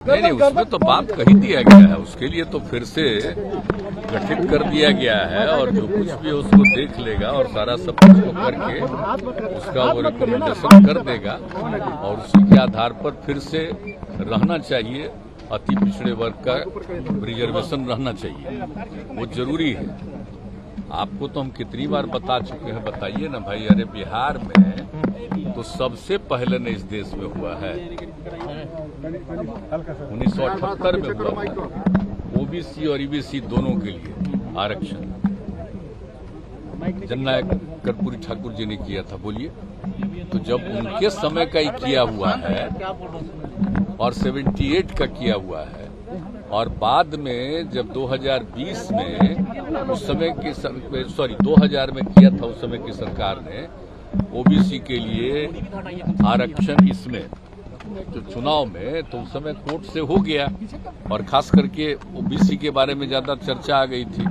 नहीं, उसमें तो बात कही दिया गया है। उसके लिए तो फिर से गठित कर दिया गया है और जो कुछ भी उसको देख लेगा और सारा सब कुछ को करके उसका वो रिकमेंडेशन कर देगा और उसी के आधार पर फिर से रहना चाहिए। अति पिछड़े वर्ग का रिजर्वेशन रहना चाहिए, वो जरूरी है। आपको तो हम कितनी बार बता चुके हैं, बताइए ना भाई। अरे बिहार में तो सबसे पहले ने इस देश में हुआ है, 1978 में हुआ था। ओबीसी और ईबीसी दोनों के लिए आरक्षण जननायक कर्पूरी ठाकुर जी ने किया था। बोलिए, तो जब उनके समय का ही किया हुआ है और 78 का किया हुआ है और बाद में जब 2020 में उस समय की 2000 में किया था उस समय की सरकार ने ओबीसी के लिए आरक्षण, इसमें जो चुनाव में तो उस समय कोर्ट से हो गया और खास करके ओबीसी के बारे में ज्यादा चर्चा आ गई थी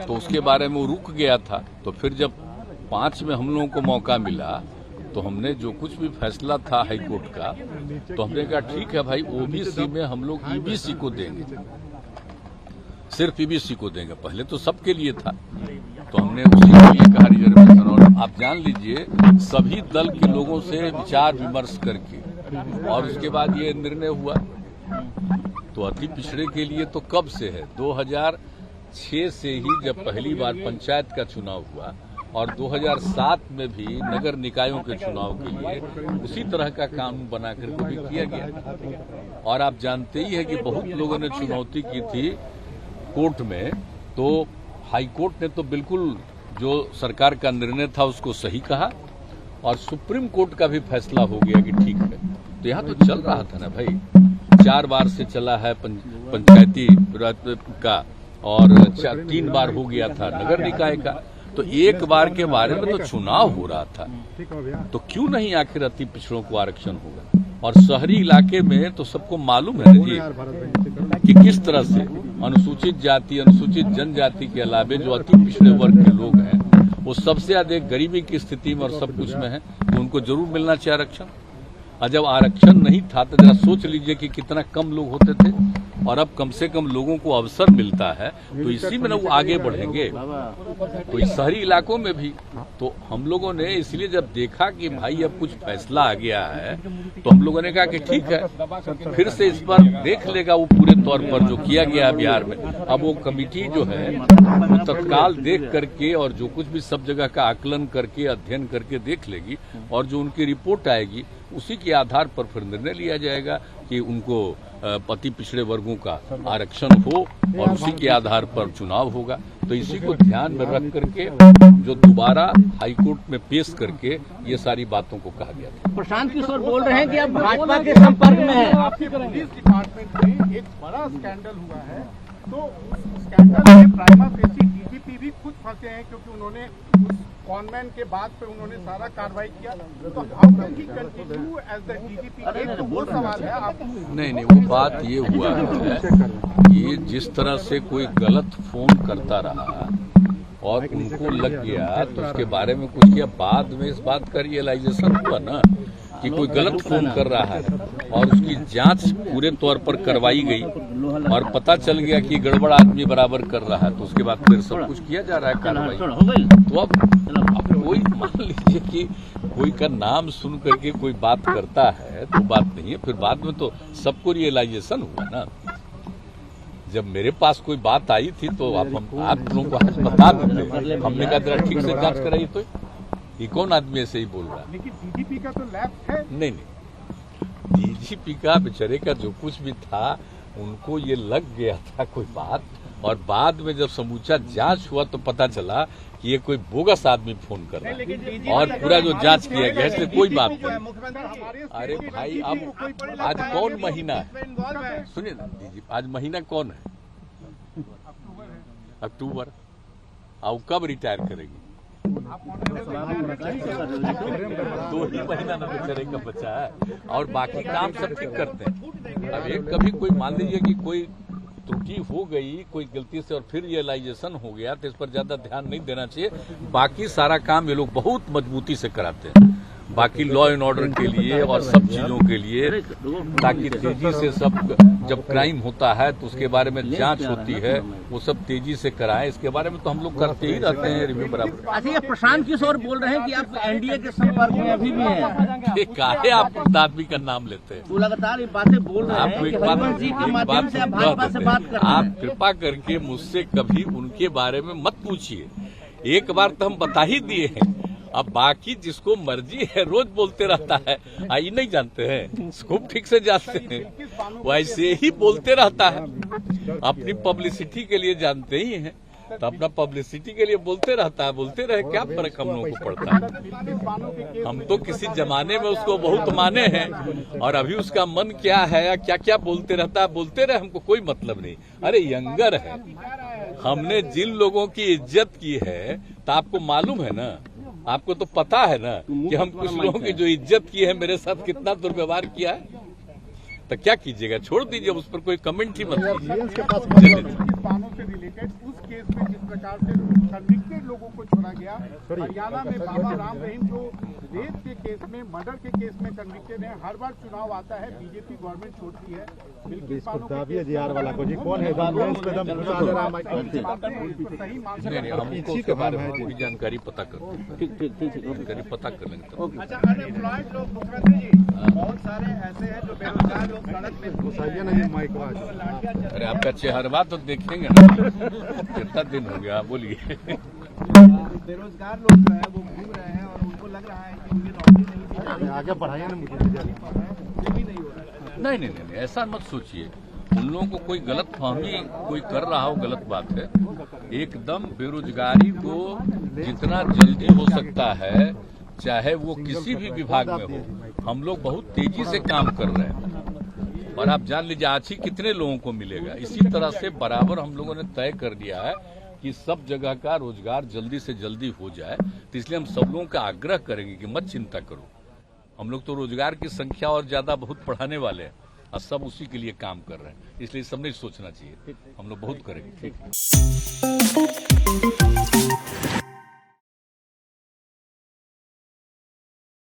तो उसके बारे में वो रुक गया था। तो फिर जब 5 में हम लोगों को मौका मिला तो हमने जो कुछ भी फैसला था हाई कोर्ट का तो हमने कहा ठीक है भाई, ओबीसी में हम लोग ईबीसी को देंगे, सिर्फ ईबीसी को देंगे। पहले तो सबके लिए था तो हमने उसी के लिए कहा रिजर्वेशन। और आप जान लीजिए सभी दल के लोगों से विचार विमर्श करके और उसके बाद ये निर्णय हुआ। तो अति पिछड़े के लिए तो कब से है, 2006 से ही जब पहली बार पंचायत का चुनाव हुआ और 2007 में भी नगर निकायों के चुनाव के लिए उसी तरह का कानून बना करके भी किया गया। और आप जानते ही है कि बहुत लोगों ने चुनौती की थी कोर्ट में, तो हाई कोर्ट ने तो बिल्कुल जो सरकार का निर्णय था उसको सही कहा और सुप्रीम कोर्ट का भी फैसला हो गया कि ठीक है। तो यहाँ तो चल रहा था ना भाई, 4 बार से चला है पंचायती का और 3 बार हो गया था नगर निकाय का। तो एक बार के बारे में तो चुनाव हो रहा था, तो क्यों नहीं आखिर अति पिछड़ों को आरक्षण होगा। और शहरी इलाके में तो सबको मालूम है जी कि किस तरह से अनुसूचित जाति, अनुसूचित जनजाति के अलावे जो अति पिछड़े वर्ग के लोग हैं वो सबसे अधिक गरीबी की स्थिति में और सब कुछ में है, तो उनको जरूर मिलना चाहिए आरक्षण। और जब आरक्षण नहीं था तो जरा सोच लीजिए कि कितना कम लोग होते थे और अब कम से कम लोगों को अवसर मिलता है तो इसी में ना वो आगे बढ़ेंगे। तो इस शहरी इलाकों में भी तो हम लोगों ने इसलिए जब देखा कि भाई अब कुछ फैसला आ गया है तो हम लोगों ने कहा कि ठीक है फिर से इस पर देख लेगा वो पूरे तौर पर जो किया गया बिहार में। अब वो कमेटी जो है वो तत्काल देख करके और जो कुछ भी सब जगह का आकलन करके अध्ययन करके देख लेगी और जो उनकी रिपोर्ट आएगी उसी के आधार पर फिर निर्णय लिया जाएगा कि उनको अति पिछड़े वर्गों का आरक्षण हो और उसी के आधार पर चुनाव होगा। तो इसी को ध्यान में रख करके जो दोबारा हाईकोर्ट में पेश करके ये सारी बातों को कहा गया था। प्रशांत किशोर बोल रहे हैं कि अब भाजपा के संपर्क में है। आपके पुलिस डिपार्टमेंट में एक बड़ा स्कैंडल हुआ है, तो उस स्कैंडल में प्राइमा फेसी डीजीपी भी खुद फंसे हैं क्योंकि उन्होंने उस कॉनमैन के बाद पे उन्होंने सारा कार्रवाई किया। तो how can he continue as the DGP? एक तो वो सवाल है। आप नहीं, वो बात ये हुआ है ये जिस तरह से कोई गलत फोन करता रहा और उनको लग गया तो उसके बारे में कुछ किया, बाद में इस बात का रियलाइजेशन हुआ ना कि कोई गलत फोन कर रहा है और उसकी जांच पूरे तौर पर करवाई गई और पता चल गया कि गड़बड़ आदमी बराबर कर रहा है। तो उसके बाद फिर सब कुछ किया जा रहा है कार्रवाई। तो अब कोई मान लीजिए कि कोई का नाम सुन करके कोई बात करता है तो बात नहीं है, फिर बाद में तो सबको रियलाइजेशन हुआ ना। जब मेरे पास कोई बात आई थी तो आप लोगों को बता देते, हमने कहा जरा ठीक से जांच कराइए। तो ये कौन आदमी ऐसे ही बोल रहा है? लेकिन डीजीपी का तो लैप्स है। नहीं, डीजीपी का बेचारे का जो कुछ भी था उनको ये लग गया था कोई बात और बाद में जब समूचा जांच हुआ तो पता चला कि ये कोई बोगस आदमी फोन कर रहा है और पूरा जो जांच किया गया इसलिए कोई बात नहीं। अरे भाई अब आज कौन महीना है, सुनिए ना डीजीपी, आज महीना कौन है? अक्टूबर। अब कब रिटायर करेगी? 2 ही महीना ना बेचारे का बचा है और बाकी काम सब ठीक करते हैं। अब एक कभी कोई मान लीजिए कि कोई त्रुटि हो गई कोई गलती से और फिर रियलाइजेशन हो गया तो इस पर ज्यादा ध्यान नहीं देना चाहिए। बाकी सारा काम ये लोग बहुत मजबूती से कराते हैं बाकी लॉ एंड ऑर्डर के लिए और सब चीजों के लिए, ताकि तेजी से सब जब क्राइम होता है तो उसके बारे में जांच होती है, वो सब तेजी से कराएं। इसके बारे में तो हम लोग करते ही रहते हैं रिव्यू बराबर। अच्छा, ये प्रशांत किशोर बोल रहे हैं कि आप एनडीए के संपर्क में अभी भी हैं। काहे आप उस आदमी का नाम लेते हैं? वो लगातार ये बातें बोल रहे आप हैं कि एक बात हरिवंश जी के माध्यम से आप भाजपा से बात कर रहे हैं। आप कृपा करके मुझसे कभी उनके बारे में मत पूछिए। एक बार तो हम बता ही दिए हैं, अब बाकी जिसको मर्जी है रोज बोलते रहता है। आई नहीं जानते हैं, खूब ठीक से जानते हैं, वैसे ही बोलते रहता है। अपनी पब्लिसिटी के लिए जानते ही हैं, तो अपना पब्लिसिटी के लिए बोलते रहता है। बोलते रहे, क्या फर्क हम लोगों को पड़ता है? हम तो किसी जमाने में उसको बहुत माने हैं, और अभी उसका मन क्या है या क्या क्या बोलते रहता है, बोलते रहे, हमको कोई मतलब नहीं। अरे यंगर है, हमने जिन लोगों की इज्जत की है तो आपको मालूम है ना, आपको तो पता है ना कि हम कुछ लोगों की जो इज्जत की है, मेरे साथ कितना दुर्व्यवहार किया है। तो क्या कीजिएगा, छोड़ दीजिए, उस पर कोई कमेंट ही मत कीजिए। पानों से रिलेटेड उस केस में जिस प्रकार से कन्विक्टेड लोगों को छोड़ा गया, हरियाणा में बाबा राम रहीम जो रेप के केस में, मर्डर के केस में कन्विक्टेड है, हर बार चुनाव आता है बीजेपी गवर्नमेंट छोड़ती है। वाला को जी कौन है? सही मान नहीं, हम उसके बारे में पूरी जानकारी पता कर जानकारी पता कर लेंगे। अच्छा, अनएम्प्लॉयड लोग मुख्यमंत्री जी बहुत सारे ऐसे हैं जो बेरोजगार लोग सड़क पे अरे आपका चेहरा तो देखेंगे ना, कितना दिन हो गया, बोलिए। बेरोजगार लोग जो है वो घूम रहे हैं और उनको लग रहा है कि उनकी नौकरी नहीं आगे बढ़ाइए ना मुझे। नहीं हो रहा है। नहीं, ऐसा मत सोचिए। उन लोगों को कोई गलत फहमी कोई कर रहा हो, गलत बात है। एकदम बेरोजगारी को जितना जल्दी हो सकता है, चाहे वो किसी भी विभाग में हो, हम लोग बहुत तेजी से काम कर रहे हैं। और आप जान लीजिए आज ही कितने लोगों को मिलेगा। इसी तरह से बराबर हम लोगों ने तय कर दिया है कि सब जगह का रोजगार जल्दी से जल्दी हो जाए। तो इसलिए हम सब लोगों का आग्रह करेंगे कि मत चिंता करो। हम लोग तो रोजगार की संख्या और ज्यादा बहुत बढ़ाने वाले हैं, और सब उसी के लिए काम कर रहे हैं। इसलिए सब नहीं सोचना चाहिए, हम लोग बहुत करेंगे। ठीक।